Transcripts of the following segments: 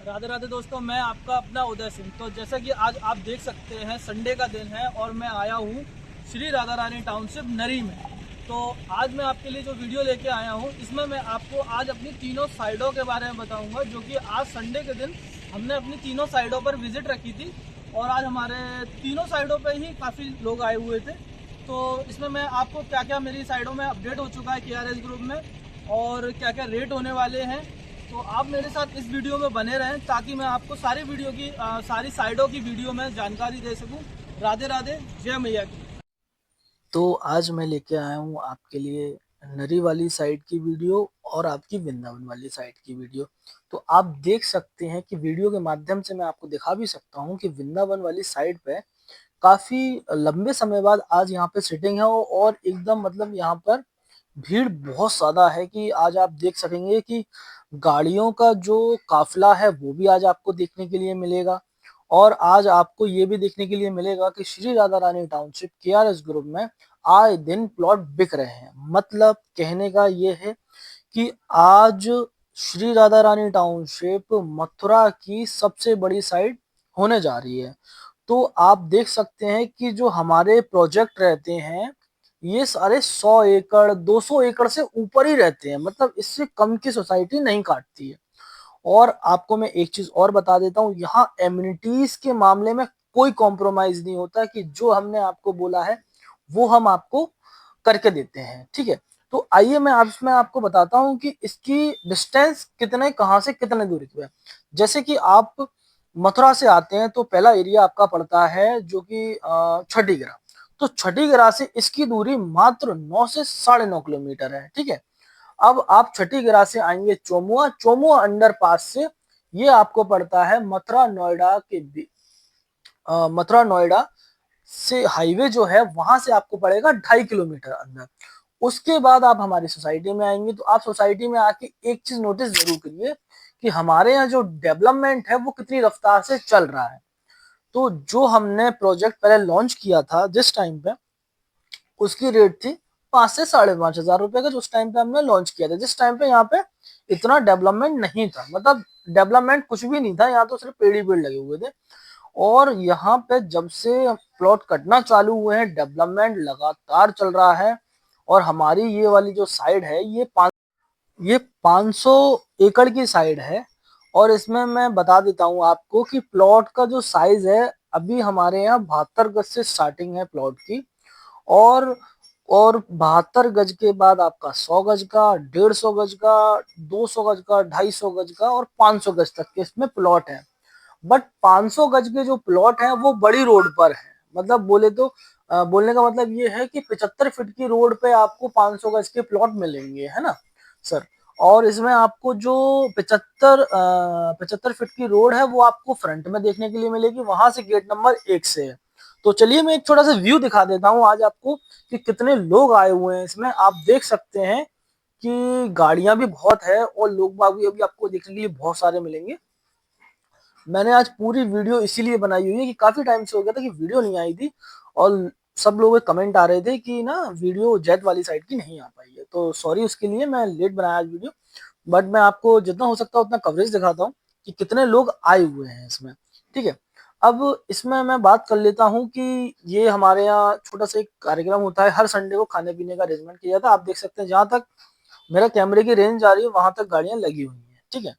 राधे राधे दोस्तों, मैं आपका अपना उदय सिंह। तो जैसा कि आज आप देख सकते हैं, संडे का दिन है और मैं आया हूँ श्री राधा रानी टाउनशिप नरी में। तो आज मैं आपके लिए जो वीडियो लेके आया हूँ, इसमें मैं आपको आज अपनी तीनों साइडों के बारे में बताऊंगा, जो कि आज संडे के दिन हमने अपनी तीनों साइडों पर विजिट रखी थी और आज हमारे तीनों साइडों पर ही काफ़ी लोग आए हुए थे। तो इसमें मैं आपको क्या क्या मेरी साइडों में अपडेट हो चुका है KRS ग्रुप में और क्या क्या रेट होने वाले हैं, तो आप मेरे साथ इस वीडियो में बने रहें ताकि मैं आपको सारी वीडियो की सारी साइडों की वीडियो में जानकारी दे सकूं। राधे राधे, जय मैया की। तो आज मैं लेके आया हूँ आपके लिए नरी वाली साइड की वीडियो और आपकी वृंदावन वाली साइड की वीडियो। तो आप देख सकते हैं कि वीडियो के माध्यम से मैं आपको दिखा भी सकता हूँ कि वृंदावन वाली साइड पे काफी लंबे समय बाद आज यहाँ पे सिटिंग है और एकदम मतलब यहाँ पर भीड़ बहुत ज्यादा है कि आज आप देख सकेंगे कि गाड़ियों का जो काफिला है वो भी आज आपको देखने के लिए मिलेगा। और आज आपको ये भी देखने के लिए मिलेगा कि Shri Radha Rani township KRS group में आए दिन प्लॉट बिक रहे हैं। मतलब कहने का ये है कि आज श्री राधा रानी टाउनशिप मथुरा की सबसे बड़ी साइट होने जा रही है। तो आप देख सकते हैं कि जो हमारे प्रोजेक्ट रहते हैं ये सारे 100 एकड़ 200 एकड़ से ऊपर ही रहते हैं, मतलब इससे कम की सोसाइटी नहीं काटती है। और आपको मैं एक चीज और बता देता हूँ, यहाँ एम्यूनिटीज के मामले में कोई कॉम्प्रोमाइज नहीं होता कि जो हमने आपको बोला है वो हम आपको करके देते हैं। ठीक है, तो आइए मैं इसमें आपको बताता हूँ कि इसकी डिस्टेंस कितने कहाँ से कितने दूरी पे है। जैसे कि आप मथुरा से आते हैं तो पहला एरिया आपका पड़ता है जो कि छठीगरा। तो छठीगरा से इसकी दूरी मात्र 9 से 9.5 किलोमीटर है। ठीक है, अब आप छठीगरा से आएंगे चोमुआ, चोमुआ अंडरपास से ये आपको पड़ता है मथुरा नोएडा के मथुरा नोएडा से हाईवे जो है वहां से आपको पड़ेगा 2.5 किलोमीटर अंदर। उसके बाद आप हमारी सोसाइटी में आएंगे तो आप सोसाइटी में आके एक चीज नोटिस जरूर करिए कि हमारे यहाँ जो डेवलपमेंट है वो कितनी रफ्तार से चल रहा है। तो जो हमने प्रोजेक्ट पहले लॉन्च किया था जिस टाइम पे, उसकी रेट थी 5 से 5.5 हजार रुपए का, जो उस टाइम पे हमने लॉन्च किया था। जिस टाइम पे यहाँ पे इतना डेवलपमेंट नहीं था, मतलब डेवलपमेंट कुछ भी नहीं था, यहाँ तो सिर्फ पेड़ ही पेड़ लगे हुए थे। और यहाँ पे जब से प्लॉट कटना चालू हुए हैं डेवलपमेंट लगातार चल रहा है। और हमारी ये वाली जो साइड है ये 500 एकड़ की साइड है। और इसमें मैं बता देता हूँ आपको कि प्लॉट का जो साइज है अभी हमारे यहाँ 72 गज से स्टार्टिंग है प्लॉट की। और 72 गज के बाद आपका 100 गज का, 150 गज का, 200 गज का, 250 गज का और 500 गज तक के इसमें प्लॉट है। बट 500 गज के जो प्लॉट है वो बड़ी रोड पर है। मतलब बोले तो बोलने का मतलब ये है कि 75 फीट की रोड पे आपको 500 गज के प्लॉट मिलेंगे, है ना सर। और इसमें आपको जो 75 फीट की रोड है वो आपको फ्रंट में देखने के लिए मिलेगी, वहां से गेट नंबर 1 से है। तो चलिए मैं एक छोटा सा व्यू दिखा देता हूँ आज आपको कि कितने लोग आए हुए हैं इसमें। आप देख सकते हैं कि गाड़ियां भी बहुत है और लोग बाग भी अभी आपको देखने के लिए बहुत सारे मिलेंगे। मैंने आज पूरी वीडियो इसीलिए बनाई हुई है कि काफी टाइम से हो गया था कि वीडियो नहीं आई थी और सब लोगों के कमेंट आ रहे थे कि ना वीडियो जैत वाली साइड की नहीं आ पाई है। तो सॉरी उसके लिए, मैं लेट बनाया आज वीडियो। बट मैं आपको जितना हो सकता है उतना कवरेज दिखाता हूँ कि कितने लोग आए हुए हैं इसमें। ठीक है, अब इसमें मैं बात कर लेता हूँ कि ये हमारे यहाँ छोटा सा एक कार्यक्रम होता है, हर संडे को खाने पीने का अरेंजमेंट किया जाता है। आप देख सकते हैं जहां तक मेरा कैमरे की रेंज आ रही है वहां तक गाड़ियां लगी हुई हैं। ठीक है,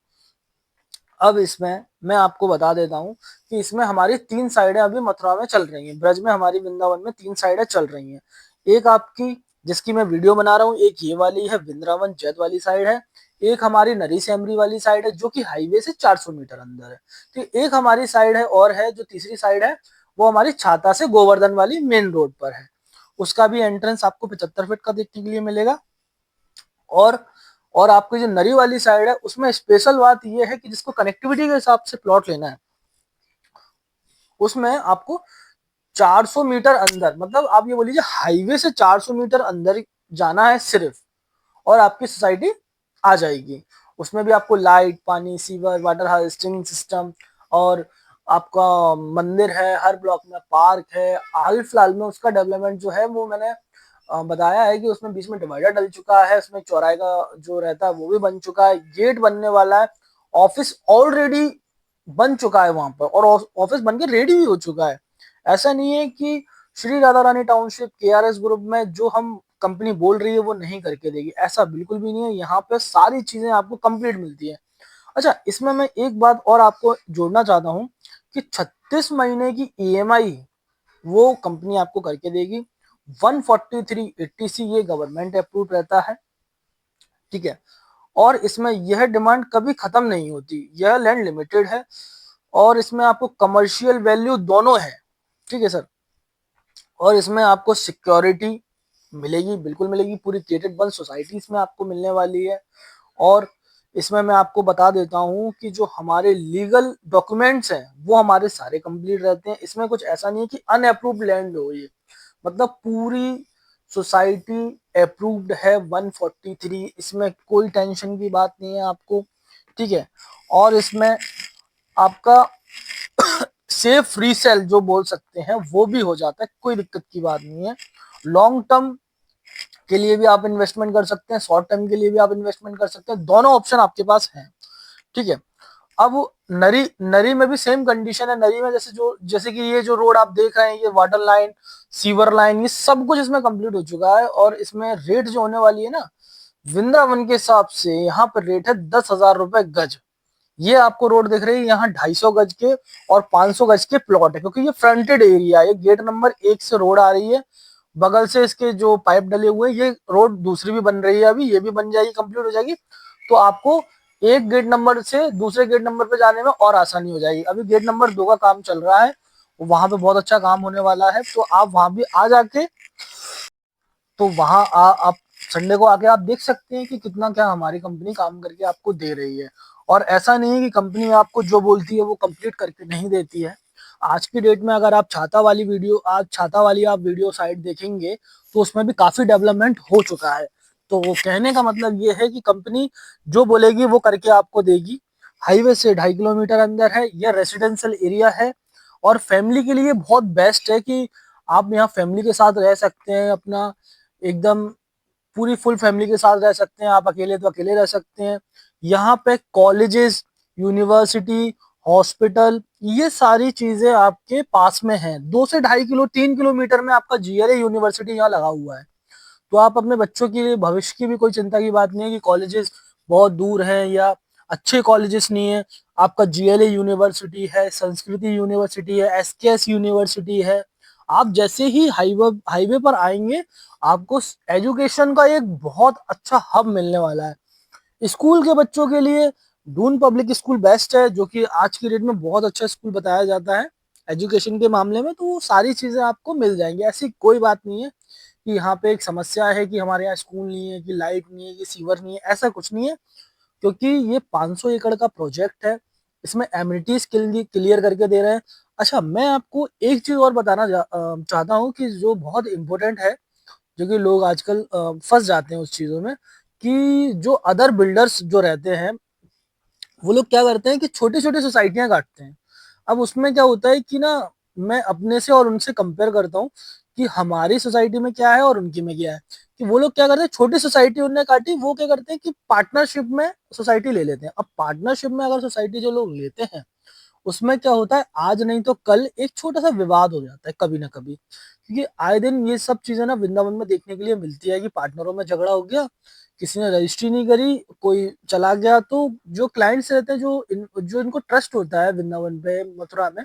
अब इसमें मैं आपको बता देता हूँ कि इसमें हमारी 3 साइडें अभी मथुरा में चल रही हैं, ब्रज में हमारी वृंदावन में 3 साइडें चल रही हैं। एक आपकी जिसकी मैं वीडियो बना रहा हूँ, एक ये वाली है वृंदावन जैत वाली साइड है। एक हमारी नरी सेमरी वाली साइड है जो कि हाईवे से 400 मीटर अंदर है। तो एक हमारी साइड है और है जो तीसरी साइड है वो हमारी छाता से गोवर्धन वाली मेन रोड पर है। उसका भी एंट्रेंस आपको 75 फीट का देखने के लिए मिलेगा। और और आपकी जो नरी वाली साइड है उसमें स्पेशल बात यह है कि जिसको कनेक्टिविटी के हिसाब से प्लॉट लेना है उसमें आपको 400 मीटर अंदर, मतलब आप ये बोलिए हाईवे से 400 मीटर अंदर जाना है सिर्फ, और आपकी सोसाइटी आ जाएगी। उसमें भी आपको लाइट, पानी, सीवर, वाटर हार्वेस्टिंग सिस्टम और आपका मंदिर है, हर ब्लॉक में पार्क है। हाल फिलहाल में उसका डेवलपमेंट जो है वो मैंने बताया है कि उसमें बीच में डिवाइडर डल चुका है, उसमें चौराहे का जो रहता है वो भी बन चुका है, गेट बनने वाला है, ऑफिस ऑलरेडी बन चुका है वहां पर और ऑफिस बन के रेडी भी हो चुका है। ऐसा नहीं है कि Shri Radha Rani township KRS group में जो हम कंपनी बोल रही है वो नहीं करके देगी, ऐसा बिल्कुल भी नहीं है। यहाँ पे सारी चीजें आपको कंप्लीट मिलती है। अच्छा, इसमें मैं एक बात और आपको जोड़ना चाहता हूँ कि 36 महीने की ईएमआई वो कंपनी आपको करके देगी। 14380 ये गवर्नमेंट अप्रूव रहता है, ठीक है। और इसमें यह डिमांड कभी खत्म नहीं होती, यह लैंड लिमिटेड है और इसमें आपको कमर्शियल वैल्यू दोनों है, ठीक है सर। और इसमें आपको सिक्योरिटी मिलेगी, बिल्कुल मिलेगी, पूरी केटेड वन सोसाइटी इसमें आपको मिलने वाली है। और इसमें मैं आपको बता देता हूँ कि जो हमारे लीगल डॉक्यूमेंट्स हैं वो हमारे सारे कंप्लीट रहते हैं। इसमें कुछ ऐसा नहीं है कि अनअप्रूव्ड लैंड हो, ये मतलब पूरी सोसाइटी अप्रूव्ड है 143, इसमें कोई टेंशन की बात नहीं है आपको, ठीक है। और इसमें आपका सेफ फ्री सेल जो बोल सकते हैं वो भी हो जाता है, कोई दिक्कत की बात नहीं है। लॉन्ग टर्म के लिए भी आप इन्वेस्टमेंट कर सकते हैं, शॉर्ट टर्म के लिए भी आप इन्वेस्टमेंट कर सकते हैं, दोनों ऑप्शन आपके पास हैं, ठीक है। अब नरी नरी में भी सेम कंडीशन है। नरी में जैसे कि ये जो रोड आप देख रहे हैं, ये वाटर लाइन, सीवर लाइन, ये सब कुछ इसमें कंप्लीट हो चुका है। और इसमें रेट जो होने वाली है ना, वृंदावन के हिसाब से यहाँ पर रेट है 10,000 रुपए गज। ये आपको रोड दिख रही है, यहाँ 250 गज के और 500 गज के प्लॉट है, क्योंकि ये फ्रंटेड एरिया है। गेट नंबर 1 से रोड आ रही है, बगल से इसके जो पाइप डले हुए हैं, ये रोड दूसरी भी बन रही है, अभी ये भी बन जाएगी, कंप्लीट हो जाएगी। तो आपको एक गेट नंबर से दूसरे गेट नंबर पे जाने में और आसानी हो जाएगी। अभी गेट नंबर 2 का काम चल रहा है, वहां पे बहुत अच्छा काम होने वाला है, तो आप वहां भी आ जाके, तो वहां आप संडे को आके आप देख सकते हैं कि कितना क्या हमारी कंपनी काम करके आपको दे रही है। और ऐसा नहीं है कि कंपनी आपको जो बोलती है वो कंप्लीट करके नहीं देती है। आज की डेट में अगर आप छाता वाली आप वीडियो साइट देखेंगे तो उसमें भी काफी डेवलपमेंट हो चुका है। तो वो कहने का मतलब ये है कि कंपनी जो बोलेगी वो करके आपको देगी। हाईवे से 2.5 किलोमीटर अंदर है, यह रेसिडेंशियल एरिया है और फैमिली के लिए बहुत बेस्ट है कि आप यहाँ फैमिली के साथ रह सकते हैं, अपना एकदम पूरी फुल फैमिली के साथ रह सकते हैं। आप अकेले तो अकेले रह सकते हैं। यहाँ पे कॉलेजेस, यूनिवर्सिटी, हॉस्पिटल, ये सारी चीजें आपके पास में हैं। 2 से 2.5 किलो 3 किलोमीटर में आपका जीएलए यूनिवर्सिटी यहाँ लगा हुआ है। तो आप अपने बच्चों के लिए भविष्य की भी कोई चिंता की बात नहीं है कि कॉलेजेस बहुत दूर हैं या अच्छे कॉलेजेस नहीं है। आपका जीएलए यूनिवर्सिटी है, संस्कृति यूनिवर्सिटी है, एसकेएस यूनिवर्सिटी है। आप जैसे ही हाईवे हाईवे पर आएंगे, आपको एजुकेशन का एक बहुत अच्छा हब मिलने वाला है। स्कूल के बच्चों के लिए दून पब्लिक स्कूल बेस्ट है, जो कि आज की डेट में बहुत अच्छा स्कूल बताया जाता है एजुकेशन के मामले में। तो वो सारी चीजें आपको मिल जाएंगी, ऐसी कोई बात नहीं है कि यहाँ पे एक समस्या है कि हमारे यहाँ स्कूल नहीं है, कि लाइट नहीं है, कि सीवर नहीं है, ऐसा कुछ नहीं है। क्योंकि ये 500 एकड़ का प्रोजेक्ट है, इसमें एमिनिटीज क्लियर करके दे रहे हैं। अच्छा, मैं आपको एक चीज और बताना चाहता हूँ कि जो बहुत इंपॉर्टेंट है, जो कि लोग आजकल फंस जाते हैं उस चीजों में, कि जो अदर बिल्डर्स जो रहते हैं वो लोग क्या करते हैं कि छोटी छोटी सोसाइटियां काटते हैं। अब उसमें क्या होता है कि ना, मैं अपने से और उनसे कंपेयर करता हूँ कि हमारी सोसाइटी में क्या है और उनकी में क्या है। कि वो लोग क्या करते हैं, छोटी सोसाइटी उन्होंने काटी, वो क्या करते हैं कि पार्टनरशिप में सोसाइटी ले लेते हैं। अब पार्टनरशिप में अगर सोसाइटी जो लोग लेते हैं, उसमें क्या होता है, आज नहीं तो कल एक छोटा सा विवाद हो जाता है कभी ना कभी। क्योंकि आए दिन ये सब चीजें ना वृंदावन में देखने के लिए मिलती है कि पार्टनरों में झगड़ा हो गया, किसी ने रजिस्ट्री नहीं करी, कोई चला गया। तो जो क्लाइंट्स रहते हैं, जो इनको ट्रस्ट होता है वृंदावन पे, मथुरा में,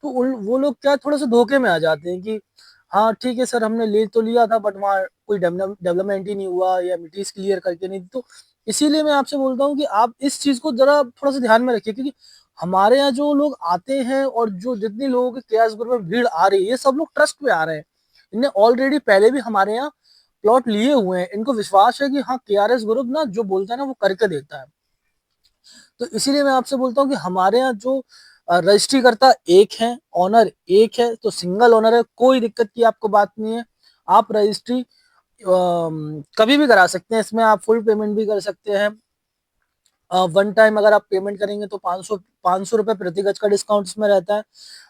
तो वो लोग क्या थोड़ा सा धोखे में आ जाते हैं कि हाँ ठीक है सर, हमने ले तो लिया था बट वहाँ कोई डेवलपमेंट ही नहीं हुआ या मिट्टीज क्लियर करके नहीं दी। तो इसीलिए मैं आपसे बोलता हूँ कि आप इस चीज को जरा थोड़ा सा ध्यान में रखिए। क्योंकि हमारे यहाँ जो लोग आते हैं और जो जितनी लोगों के केएस ग्रुप में भीड़ आ रही है, ये सब लोग ट्रस्ट पे आ रहे हैं। इनने ऑलरेडी पहले भी हमारे यहाँ प्लॉट लिए हुए हैं, इनको विश्वास है कि हाँ केआरएस ग्रुप ना जो बोलता है ना वो करके देता है। तो इसीलिए मैं आपसे बोलता हूँ कि हमारे यहाँ जो रजिस्ट्री करता एक है, ऑनर एक है, तो सिंगल ऑनर है, कोई दिक्कत की आपको बात नहीं है। आप रजिस्ट्री कभी भी करा सकते हैं, इसमें आप फुल पेमेंट भी कर सकते हैं। वन टाइम अगर आप पेमेंट करेंगे तो 500 रुपये प्रति गज का डिस्काउंट इसमें रहता है।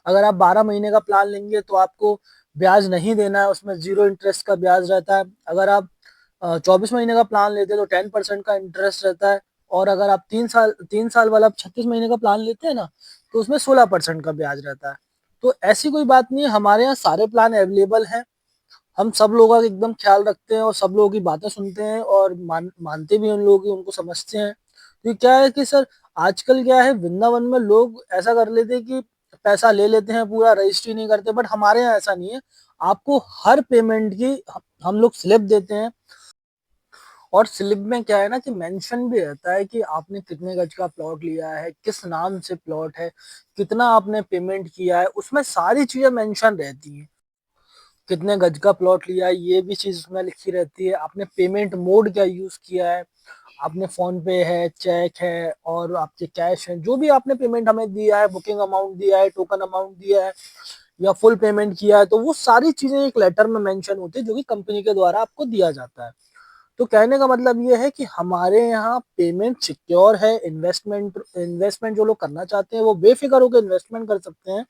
अगर आप 12 महीने का प्लान लेंगे तो आपको ब्याज नहीं देना है, उसमें 0 इंटरेस्ट का ब्याज रहता है। अगर आप 24 महीने का प्लान लेते हैं तो 10% का इंटरेस्ट रहता है। और अगर आप 3 साल वाला 36 महीने का प्लान लेते हैं ना, तो उसमें 16% का ब्याज रहता है। तो ऐसी कोई बात नहीं है, हमारे यहाँ सारे प्लान अवेलेबल हैं। हम सब लोगों का एकदम ख्याल रखते हैं और सब लोगों की बातें सुनते हैं और मानते भी हैं उन लोगों की, उनको समझते हैं। तो क्या है कि सर आजकल क्या है, वृंदावन में लोग ऐसा कर लेते हैं कि पैसा ले लेते हैं, पूरा रजिस्ट्री नहीं करते, बट हमारे यहाँ ऐसा नहीं है। आपको हर पेमेंट की हम लोग स्लिप देते हैं, और स्लिप में क्या है ना कि मेंशन भी रहता है कि आपने कितने गज का प्लॉट लिया है, किस नाम से प्लॉट है, कितना आपने पेमेंट किया है, उसमें सारी चीजें मेंशन रहती हैं। कितने गज का प्लॉट लिया है ये भी चीज उसमें लिखी रहती है। आपने पेमेंट मोड क्या यूज किया है, आपने फोन पे है, चेक है और आपके कैश है, जो भी आपने पेमेंट हमें दिया है, बुकिंग अमाउंट दिया है, टोकन अमाउंट दिया है या फुल पेमेंट किया है, तो वो सारी चीजें एक लेटर में मेंशन होती है जो कि कंपनी के द्वारा आपको दिया जाता है। तो कहने का मतलब ये है कि हमारे यहाँ पेमेंट सिक्योर है। इन्वेस्टमेंट इन्वेस्टमेंट जो लोग करना चाहते हैं वो बेफिक्र होकर इन्वेस्टमेंट कर सकते हैं,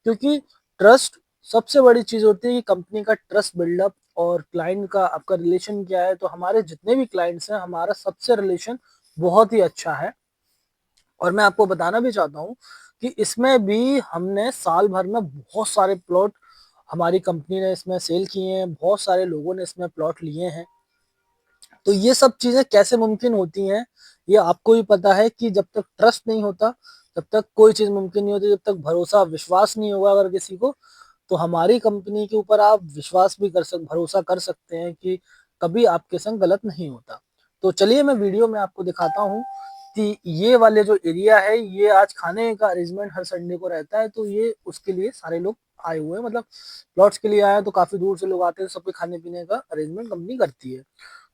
क्योंकि ट्रस्ट सबसे बड़ी चीज होती है कि कंपनी का ट्रस्ट बिल्डअप और क्लाइंट का आपका रिलेशन क्या है। तो हमारे जितने भी क्लाइंट्स हैं, हमारा सबसे रिलेशन बहुत ही अच्छा है। और मैं आपको बताना भी चाहता हूँ कि इसमें भी हमने साल भर में बहुत सारे प्लॉट हमारी कंपनी ने इसमें सेल किए हैं, बहुत सारे लोगों ने इसमें प्लॉट लिए हैं। तो ये सब चीजें कैसे मुमकिन होती हैं, ये आपको भी पता है कि जब तक ट्रस्ट नहीं होता तब तक कोई चीज मुमकिन नहीं होती। जब तक भरोसा विश्वास नहीं होगा अगर किसी को, तो हमारी कंपनी के ऊपर आप विश्वास भी भरोसा कर सकते हैं कि कभी आपके संग गलत नहीं होता। तो चलिए मैं वीडियो में आपको दिखाता हूँ कि ये वाले जो एरिया है, ये आज खाने का अरेंजमेंट हर संडे को रहता है, तो ये उसके लिए सारे लोग आए हुए हैं, मतलब प्लॉट्स के लिए आए हैं, तो काफी दूर से लोग आते हैं, सबके खाने पीने का अरेंजमेंट कंपनी करती है।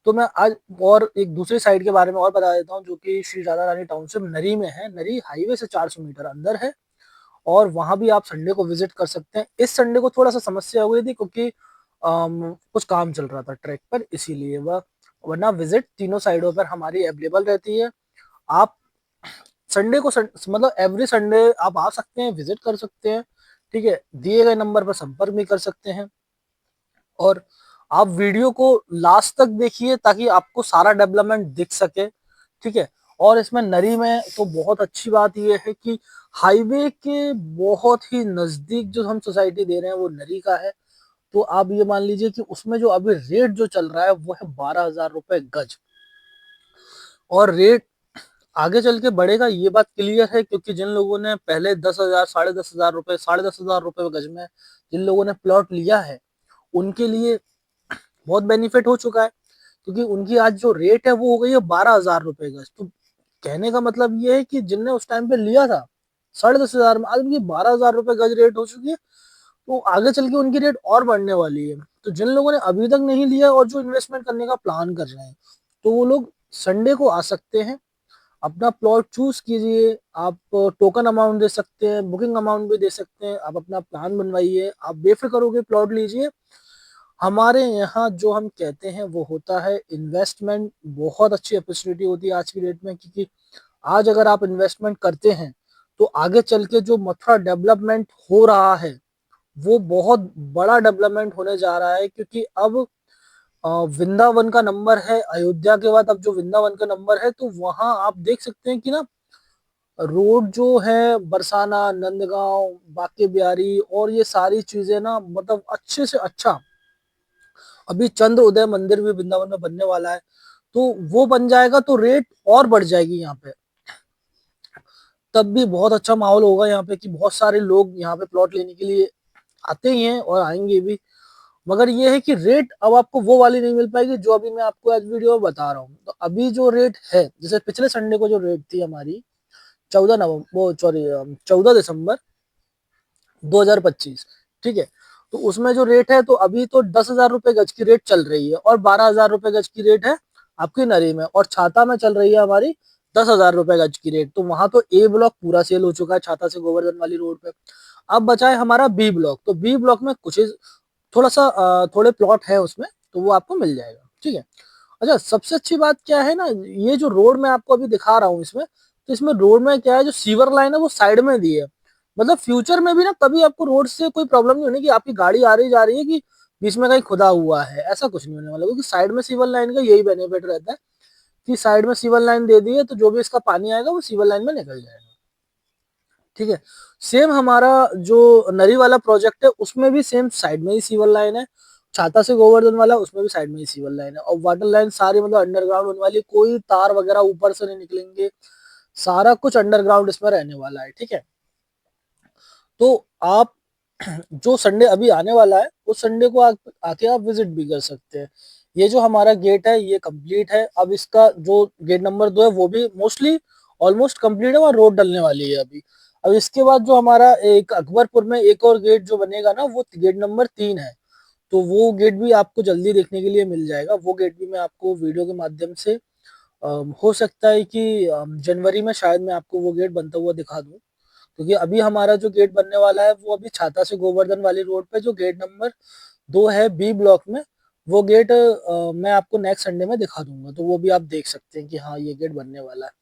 तो मैं आज और एक दूसरी साइड के बारे में और बता देता हूँ, जो कि श्री राधा रानी टाउनशिप नरी में है। नरी हाईवे से 400 मीटर अंदर है, और वहां भी आप संडे को विजिट कर सकते हैं। इस संडे को थोड़ा सा समस्या हो गई थी क्योंकि कुछ काम चल रहा था ट्रैक पर, इसीलिए वह, वरना विजिट तीनों साइडों पर हमारी अवेलेबल रहती है। आप संडे को मतलब एवरी संडे आप आ सकते हैं, विजिट कर सकते हैं, ठीक है। दिए गए नंबर पर संपर्क भी कर सकते हैं, और आप वीडियो को लास्ट तक देखिए ताकि आपको सारा डेवलपमेंट दिख सके, ठीक है। और इसमें नरी में तो बहुत अच्छी बात यह है कि हाईवे के बहुत ही नजदीक जो हम सोसाइटी दे रहे हैं वो नरी का है। तो आप ये मान लीजिए कि उसमें जो अभी रेट जो चल रहा है वो है 12,000 रुपए गज। और रेट आगे चल के बढ़ेगा ये बात क्लियर है, क्योंकि जिन लोगों ने पहले 10,000, 10,500 रुपए, 10,500 रुपए गज में जिन लोगों ने प्लॉट लिया है, उनके लिए बहुत बेनिफिट हो चुका है, क्योंकि उनकी आज जो रेट है वो हो गई है 12,000 रुपए गज। तो कहने का मतलब ये है कि जिनने उस टाइम पे लिया था 10,500 में, आज उनकी 12,000 रुपए गज रेट हो चुकी है। तो आगे चल के उनकी रेट और बढ़ने वाली है। तो जिन लोगों ने अभी तक नहीं लिया और जो इन्वेस्टमेंट करने का प्लान कर रहे हैं, तो वो लोग संडे को आ सकते हैं, अपना प्लॉट चूज कीजिए। आप टोकन अमाउंट दे सकते हैं, बुकिंग अमाउंट भी दे सकते हैं, आप अपना प्लान बनवाइए, आप बेफिक्र होकर प्लॉट लीजिए। हमारे यहाँ जो हम कहते हैं वो होता है इन्वेस्टमेंट। बहुत अच्छी अपॉर्चुनिटी होती है आज की डेट में, क्योंकि आज अगर आप इन्वेस्टमेंट करते हैं तो आगे चल के जो मथुरा डेवलपमेंट हो रहा है वो बहुत बड़ा डेवलपमेंट होने जा रहा है। क्योंकि अब वृंदावन का नंबर है, अयोध्या के बाद अब जो वृंदावन का नंबर है, तो वहां आप देख सकते हैं कि ना रोड जो है बरसाना, नंदगांव, बाके बिहारी और ये सारी चीजें ना, मतलब अच्छे से अच्छा, अभी चंद्र उदय मंदिर भी वृंदावन में बनने वाला है, तो वो बन जाएगा तो रेट और बढ़ जाएगी यहाँ पे। तब भी बहुत अच्छा माहौल होगा यहाँ पे कि बहुत सारे लोग यहाँ पे प्लॉट लेने के लिए आते ही हैं और आएंगे भी। मगर ये है कि रेट अब आपको वो वाली नहीं मिल पाएगी जो अभी मैं आपको आज वीडियो में बता रहा हूँ। तो अभी जो रेट है, जैसे पिछले संडे को जो रेट थी हमारी 14 नवंबर, वो सॉरी 14 दिसंबर 2025, ठीक है। तो उसमें जो रेट है, तो अभी तो 10,000 रुपए गज की रेट चल रही है, और 12,000 रुपए गज की रेट है आपकी नरी में, और छाता में चल रही है हमारी 10,000 रुपए गज की रेट। तो वहां तो ए ब्लॉक पूरा सेल हो चुका है छाता से गोवर्धन वाली रोड पे। अब बचा है हमारा बी ब्लॉक। तो बी ब्लॉक में कुछ थोड़ा सा थोड़े प्लॉट है उसमें, तो वो आपको मिल जाएगा, ठीक है। अच्छा, सबसे अच्छी बात क्या है ना, ये जो रोड मैं आपको अभी दिखा रहा हूँ इसमें, तो इसमें रोड में क्या है, जो सीवर लाइन है वो साइड में दी है। मतलब फ्यूचर में भी ना कभी आपको रोड से कोई प्रॉब्लम नहीं होनी कि आपकी गाड़ी आ रही जा रही है कि बीच में कहीं खुदा हुआ है, ऐसा कुछ नहीं होने वाला, क्योंकि साइड में सीवर लाइन का यही बेनिफिट रहता है कि साइड में सीवर लाइन दे दी है तो जो भी इसका पानी आएगा वो सीवर लाइन में निकल जाएगा, ठीक है। सेम हमारा जो नरी वाला प्रोजेक्ट है उसमें भी सेम साइड में ही सीवर लाइन है, छाता से गोवर्धन वाला उसमें भी साइड में ही सीवर लाइन है, और वाटर लाइन सारी मतलब अंडरग्राउंड होने वाली, कोई तार वगैरह ऊपर से नहीं निकलेंगे, सारा कुछ अंडरग्राउंड इसमें रहने वाला है। ठीक है। तो आप जो संडे अभी आने वाला है उस संडे को आके आप विजिट भी कर सकते हैं। ये जो हमारा गेट है ये कंप्लीट है। अब इसका जो गेट नंबर 2 है वो भी मोस्टली ऑलमोस्ट कंप्लीट है, वहाँ रोड डलने वाली है अभी। अब इसके बाद जो हमारा एक अकबरपुर में एक और गेट जो बनेगा ना, वो गेट नंबर 3 है। तो वो गेट भी आपको जल्दी देखने के लिए मिल जाएगा। वो गेट भी मैं आपको वीडियो के माध्यम से हो सकता है कि जनवरी में शायद मैं आपको वो गेट बनता हुआ दिखा दूं, क्योंकि अभी हमारा जो गेट बनने वाला है वो अभी छाता से गोवर्धन वाली रोड पे जो गेट नंबर 2 है बी ब्लॉक में, वो गेट मैं आपको नेक्स्ट संडे में दिखा दूंगा। तो वो भी आप देख सकते हैं कि हाँ ये गेट बनने वाला है।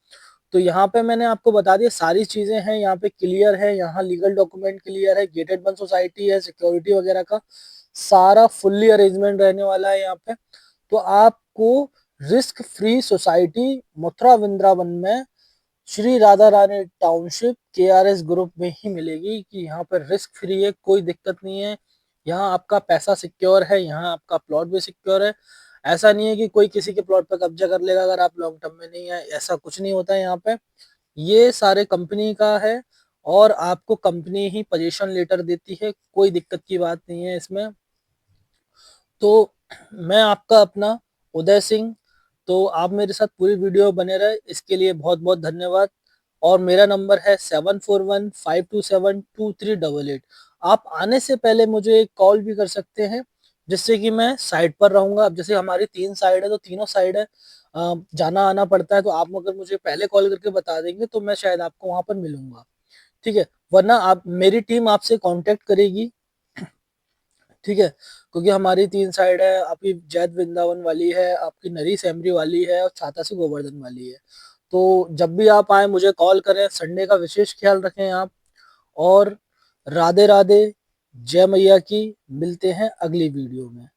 तो यहाँ पे मैंने आपको बता दिया सारी चीजें हैं, यहाँ पे क्लियर है, यहाँ लीगल डॉक्यूमेंट क्लियर है, गेटेड वन सोसाइटी है, सिक्योरिटी वगैरह का सारा फुल्ली अरेंजमेंट रहने वाला है यहाँ पे। तो आपको risk free society Mathura Vrindavan में Shri Radha Rani township KRS group में ही मिलेगी, कि यहाँ पर रिस्क फ्री है, कोई दिक्कत नहीं है। यहाँ आपका पैसा सिक्योर है, यहाँ आपका प्लॉट भी सिक्योर है। ऐसा नहीं है कि कोई किसी के प्लॉट पर कब्जा कर लेगा अगर आप लॉन्ग टर्म में नहीं है, ऐसा कुछ नहीं होता है यहाँ पे। ये सारे कंपनी का है और आपको कंपनी ही पोजीशन लेटर देती है, कोई दिक्कत की बात नहीं है इसमें। तो मैं आपका अपना उदय सिंह, तो आप मेरे साथ पूरी वीडियो बने रहे इसके लिए बहुत बहुत धन्यवाद। और मेरा नंबर है 7415272388। आप आने से पहले मुझे एक कॉल भी कर सकते हैं, जिससे कि मैं साइड पर रहूंगा। अब जैसे हमारी 3 साइड है तो तीनों साइड है जाना आना पड़ता है, तो आप अगर मुझे पहले कॉल करके बता देंगे तो मैं शायद आपको वहां पर मिलूंगा। ठीक है, वरना आप मेरी टीम आपसे कांटेक्ट करेगी। ठीक है, क्योंकि हमारी 3 साइड है, आपकी जैद वृंदावन वाली है, आपकी नरी सेमरी वाली है और छाता से गोवर्धन वाली है। तो जब भी आप आए मुझे कॉल करें। संडे का विशेष ख्याल रखें आप। और राधे राधे, जय मैया की। मिलते हैं अगली वीडियो में।